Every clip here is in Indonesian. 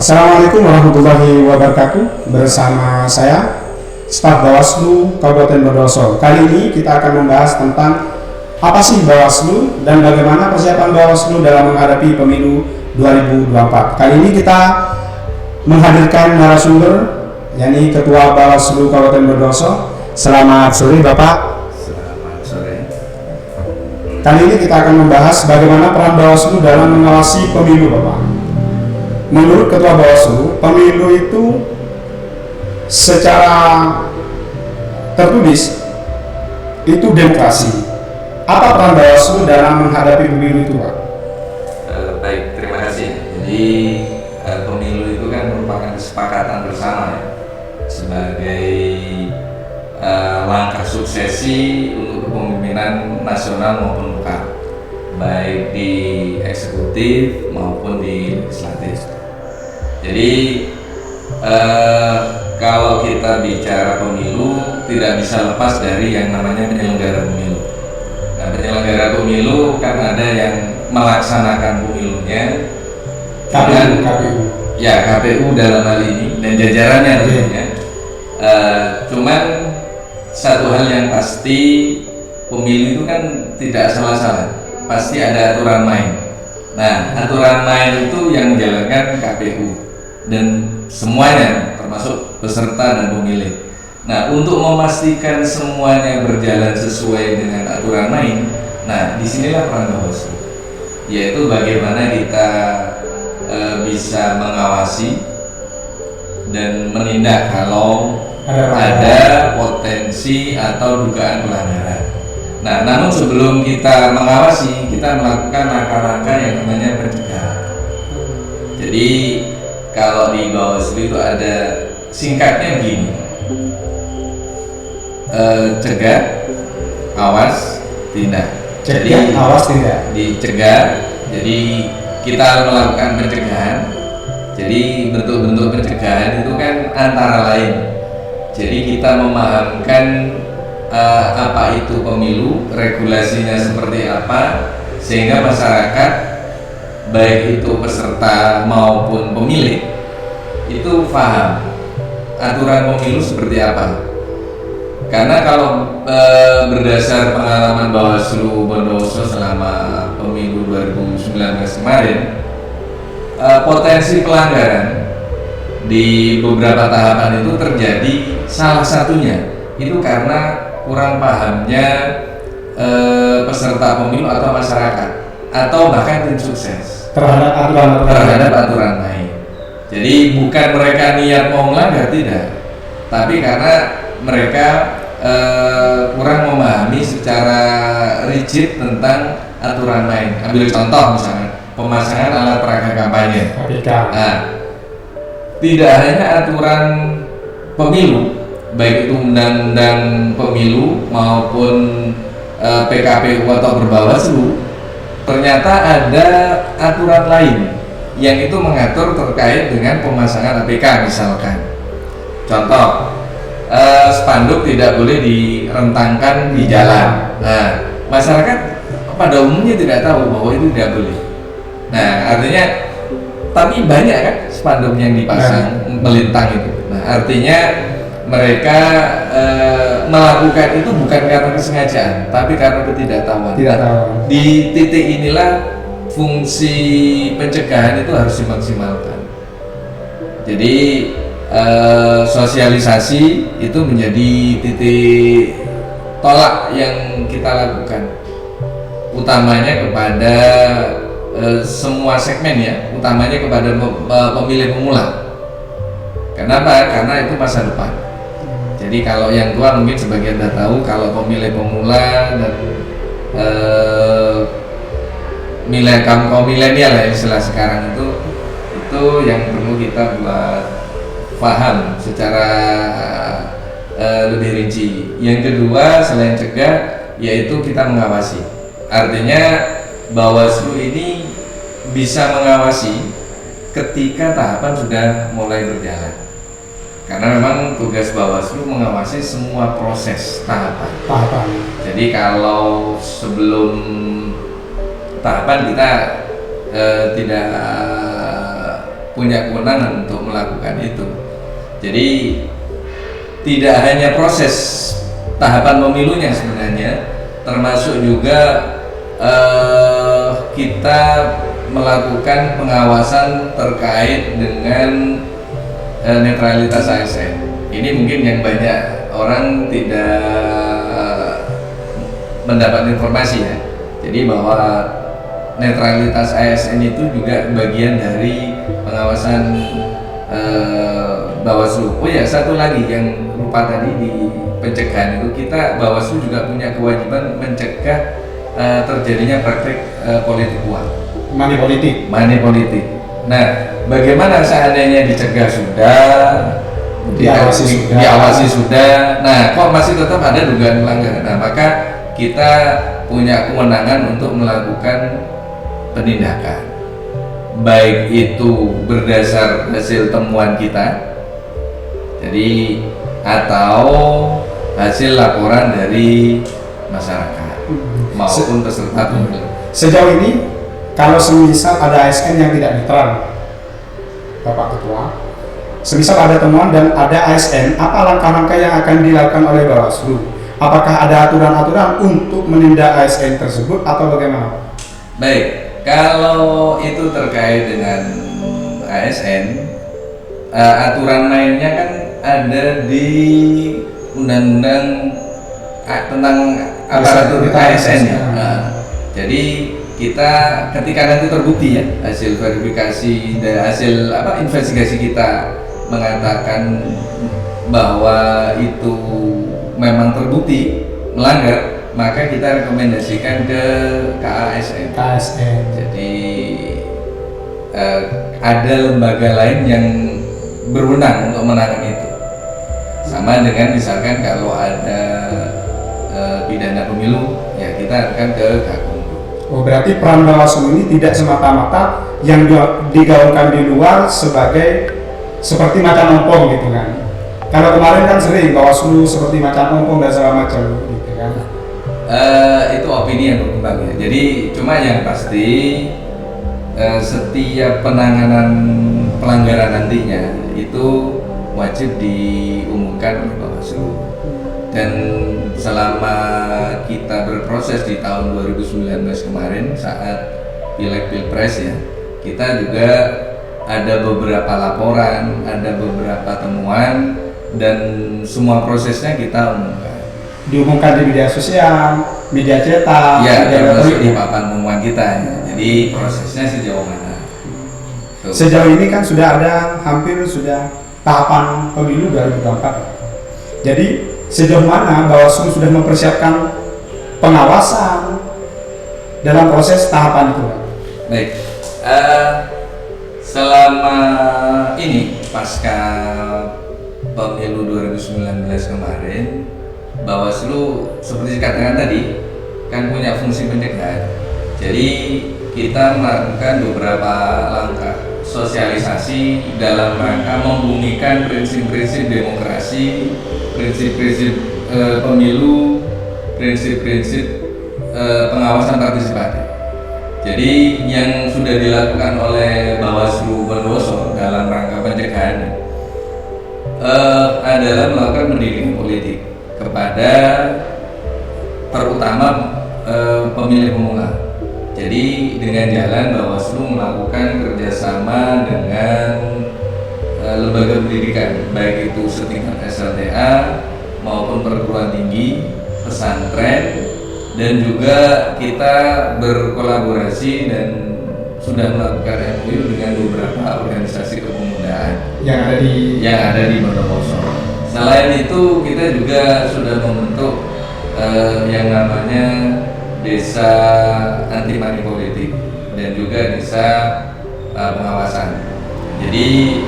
Assalamualaikum warahmatullahi wabarakatuh. Bersama saya, staf Bawaslu Kabupaten Bondowoso. Kali ini kita akan membahas tentang apa sih Bawaslu dan bagaimana persiapan Bawaslu dalam menghadapi pemilu 2024. Kali ini kita menghadirkan narasumber, yakni Ketua Bawaslu Kabupaten Bondowoso. Selamat sore Bapak. Selamat sore. Kali ini kita akan membahas bagaimana peran Bawaslu dalam mengawasi pemilu Bapak. Menurut Ketua Bawaslu, pemilu itu secara tertulis itu demokrasi. Apa peran Bawaslu dalam menghadapi pemilu itu, Pak? Baik, terima kasih. Jadi pemilu itu kan merupakan kesepakatan bersama ya, sebagai langkah suksesi untuk kepemimpinan nasional maupun lokal, baik di eksekutif maupun di legislatif. Jadi kalau kita bicara pemilu tidak bisa lepas dari yang namanya penyelenggara pemilu. Nah, penyelenggara pemilu kan ada yang melaksanakan pemilunya, KPU. Ya, KPU dalam hal ini dan jajarannya tentunya. Cuman satu hal yang pasti, pemilu itu kan tidak salah-salah, pasti ada aturan main. Nah, aturan main itu yang menjalankan KPU dan semuanya, termasuk peserta dan pemilih. Nah, untuk memastikan semuanya berjalan sesuai dengan aturan main, nah disinilah peran Bawaslu, yaitu bagaimana kita bisa mengawasi dan menindak kalau ada potensi atau dugaan pelanggaran. Nah, namun sebelum kita mengawasi, kita melakukan langkah-langkah yang namanya pencegahan. Jadi kalau di Bawaslu itu ada singkatnya begini, cegah, awas, tindak. Cegah, awas, tindak. Dicegah, jadi kita melakukan pencegahan. Jadi bentuk-bentuk pencegahan itu kan antara lain, jadi kita memahamkan apa itu pemilu, regulasinya seperti apa, sehingga masyarakat baik itu peserta maupun pemilih itu paham aturan pemilu seperti apa. Karena kalau berdasar pengalaman Bawaslu Bondowoso selama pemilu 2019 kemarin, potensi pelanggaran di beberapa tahapan itu terjadi, salah satunya itu karena kurang pahamnya peserta pemilu atau masyarakat atau bahkan tim sukses terhadap aturan main. Jadi bukan mereka niat mau melanggar, tidak, tapi karena mereka kurang memahami secara rigid tentang aturan main. Ambil contoh misalnya pemasangan alat peraga kampanye. Nah, tidak hanya aturan pemilu, baik itu undang-undang pemilu maupun PKPU atau Berbawaslu, ternyata ada aturan lain yang itu mengatur terkait dengan pemasangan APK misalkan. Contoh, spanduk tidak boleh direntangkan di jalan. Nah, masyarakat pada umumnya tidak tahu bahwa itu tidak boleh. Nah, artinya, tapi banyak kan spanduk yang dipasang melintang itu. Nah, artinya mereka melakukan itu bukan karena kesengajaan, tapi karena ketidaktahuan. Di titik inilah fungsi pencegahan itu harus dimaksimalkan. Jadi sosialisasi itu menjadi titik tolak yang kita lakukan, utamanya kepada semua segmen ya, utamanya kepada pemilih pemula. Kenapa? Karena itu masa depan. Jadi kalau yang tua mungkin sebagian sudah tahu, kalau pemilih pemula dan kaum milenial ya istilah sekarang itu yang perlu kita buat paham secara lebih rinci. Yang kedua selain cegah, yaitu kita mengawasi. Artinya Bawaslu ini bisa mengawasi ketika tahapan sudah mulai berjalan. Karena memang tugas Bawaslu mengawasi semua proses tahapan. Jadi kalau sebelum tahapan kita tidak punya kewenangan untuk melakukan itu. Jadi tidak hanya proses tahapan pemilunya sebenarnya, termasuk juga kita melakukan pengawasan terkait dengan netralitas ASN. Ini mungkin yang banyak orang tidak mendapat informasi ya. Jadi bahwa netralitas ASN itu juga bagian dari pengawasan Bawaslu. Oh ya, satu lagi yang lupa tadi di pencegahan itu, kita Bawaslu juga punya kewajiban mencegah terjadinya praktik politik uang. Money politik. Money politik. Nah, bagaimana seandainya dicegah sudah, diawasi sudah, nah kok masih tetap ada dugaan pelanggaran? Nah, maka kita punya kewenangan untuk melakukan penindakan, baik itu berdasar hasil temuan kita, jadi atau hasil laporan dari masyarakat maupun peserta pemilu. Sejauh ini, kalau semisal ada ASN yang tidak netral, Bapak Ketua, semisal ada temuan dan ada ASN, apa langkah-langkah yang akan dilakukan oleh Bawaslu? Apakah ada aturan-aturan untuk menindak ASN tersebut atau bagaimana? Baik, kalau itu terkait dengan ASN, aturan mainnya kan ada di Undang-Undang tentang aparatur ASN ya. Jadi kita ketika nanti terbukti ya hasil verifikasi dan hasil investigasi kita mengatakan bahwa itu memang terbukti melanggar, maka kita rekomendasikan ke KASN. Jadi ada lembaga lain yang berwenang untuk menangani itu. Sama dengan misalkan kalau ada pidana pemilu, ya kita akan ke Gakumdu. Oh, berarti peran Bawaslu ini tidak semata-mata yang digaungkan di luar seperti macan ompong gitu kan. Kalau kemarin kan sering Bawaslu seperti macan ompong dan segala macam gitu kan. Itu opini yang berkembang ya. Jadi cuma yang pasti setiap penanganan pelanggaran nantinya itu wajib diumumkan oleh Bawaslu. Dan selama kita berproses di tahun 2019 kemarin saat Pileg Pilpres ya, kita juga ada beberapa laporan, ada beberapa temuan, dan semua prosesnya kita umumkan. Diumumkan di media sosial, media cetak, ya, termasuk di papan pengumuman kita ya. Jadi prosesnya sejauh mana? Tuh. Sejauh ini kan sudah ada sudah tahapan pemilu 2024. Jadi sejauh mana Bawaslu sudah mempersiapkan pengawasan dalam proses tahapan itu? Baik, selama ini pasca pemilu 2019 kemarin, Bawaslu seperti dikatakan tadi kan punya fungsi pencegahan. Jadi kita melakukan beberapa langkah sosialisasi dalam rangka membumikan prinsip-prinsip demokrasi, prinsip-prinsip pemilu, prinsip-prinsip pengawasan partisipatif. Jadi yang sudah dilakukan oleh Bawaslu Bondowoso dalam rangka pencegahan adalah melakukan pendidikan politik kepada terutama pemilih pemula. Jadi dengan jalan Bawaslu melakukan kerjasama dengan lembaga pendidikan, baik itu setingkat SLTA maupun perguruan tinggi, pesantren, dan juga kita berkolaborasi dan sudah melakukan MOU dengan beberapa organisasi kepemudaan yang ada di Bondowoso. Selain itu kita juga sudah membentuk yang namanya Desa Anti Money Politik dan juga Desa Pengawasan. Jadi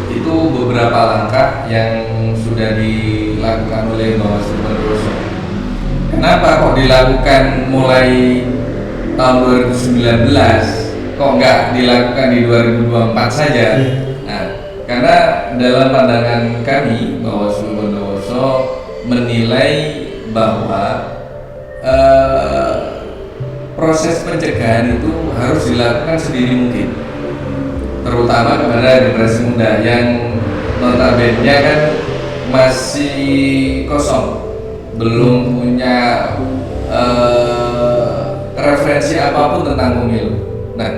itu beberapa langkah yang sudah dilakukan oleh Bawaslu Bondowoso. Kenapa kok dilakukan mulai tahun 2019, kok nggak dilakukan di 2024 saja? Nah, karena dalam pandangan kami Bawaslu Bondowoso menilai bahwa proses pencegahan itu harus dilakukan sedini mungkin. terutama kepada generasi muda yang notabene kan masih kosong, belum punya referensi apapun tentang pemilu. Nah,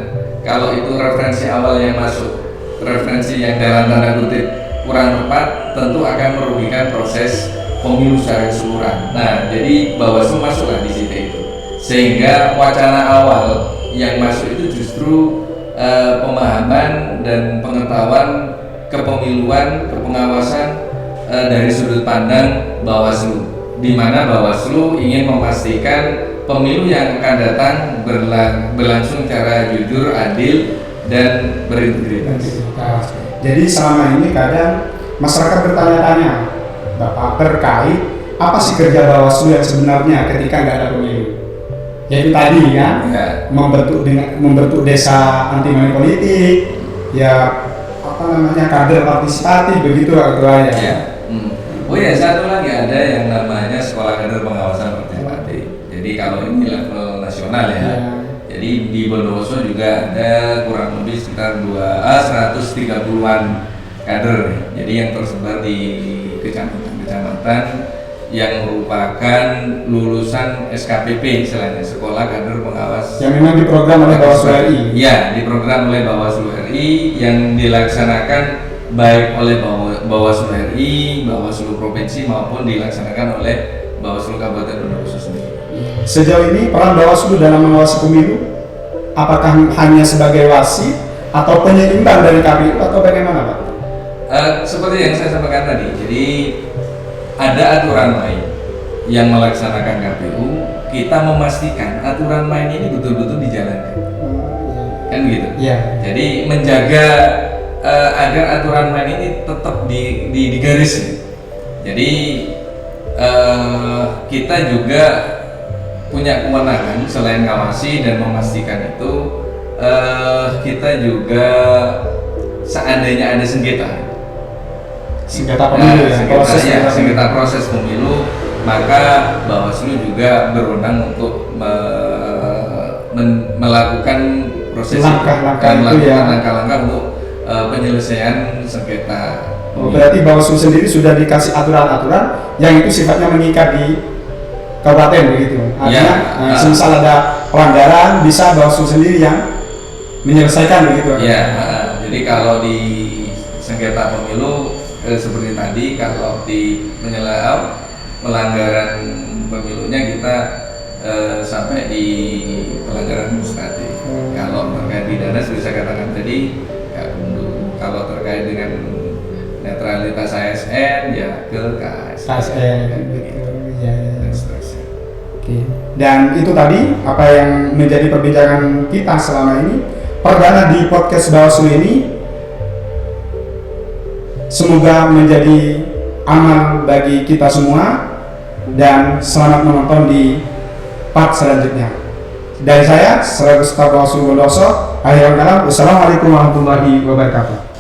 kalau itu referensi awal yang masuk, referensi yang dalam tanda kutip kurang tepat, tentu akan merugikan proses pemilu secara keseluruhan. Nah, jadi Bawaslu masuklah di situ itu, sehingga wacana awal yang masuk itu justru pemahaman dan pengetahuan kepemiluan, kepengawasan dari sudut pandang Bawaslu, di mana Bawaslu ingin memastikan pemilu yang akan datang berlangsung secara jujur, adil, dan berintegritas. Jadi selama ini kadang masyarakat bertanya-tanya, Bapak, terkait apa sih kerja Bawaslu yang sebenarnya ketika nggak ada pemilu? Yaitu tadi kan, ya, membentuk desa anti money politik, ya apa namanya kader partisipatif begitu ketuanya. Ya. Oh ya, satu lagi ada yang namanya sekolah kader pengawasan partisipatif. Jadi kalau ini level nasional ya. Jadi di Bondowoso juga ada kurang lebih sekitar 130-an kader. Jadi yang tersebar di kecamatan-kecamatan yang merupakan lulusan SKPP, istilahnya Sekolah Kader Pengawas. Yang memang diprogram oleh Bawaslu RI. Ya, diprogram oleh Bawaslu RI yang dilaksanakan baik oleh Bawaslu RI, Bawaslu Provinsi maupun dilaksanakan oleh Bawaslu Kabupaten Bondowoso sendiri. Sejauh ini peran Bawaslu dalam mengawasi pemilu, apakah hanya sebagai wasit atau penyeimbang dari KPU atau bagaimana, Pak? Seperti yang saya sampaikan tadi, jadi ada aturan main yang melaksanakan KPU, kita memastikan aturan main ini betul-betul dijalankan, kan gitu. Ya. Jadi menjaga agar aturan main ini tetap di garis. Jadi kita juga punya kewenangan selain ngawasi dan memastikan itu, kita juga seandainya ada sengketa pemilu, sengketa proses pemilu, maka Bawaslu juga berwenang untuk melakukan proses langkah-langkah untuk penyelesaian sengketa. Berarti Bawaslu sendiri sudah dikasih aturan-aturan yang itu sifatnya mengikat di kabupaten begitu. Artinya semisal ada pelanggaran bisa Bawaslu sendiri yang menyelesaikan begitu. Ya, jadi kalau di sengketa pemilu seperti tadi, kalau di pelanggaran pemilunya kita sampai di pelanggaran administratif. Kalau terkait pidana bisa katakan tadi kalau terkait dengan netralitas ASN ya ke KSN. Dan itu tadi apa yang menjadi perbincangan kita selama ini perdana di podcast Bawaslu ini. Semoga menjadi amal bagi kita semua dan selamat menonton di part selanjutnya. Dari saya, selaku staf Bawaslu Bondowoso, akhirul kalam. Wassalamualaikum warahmatullahi wabarakatuh.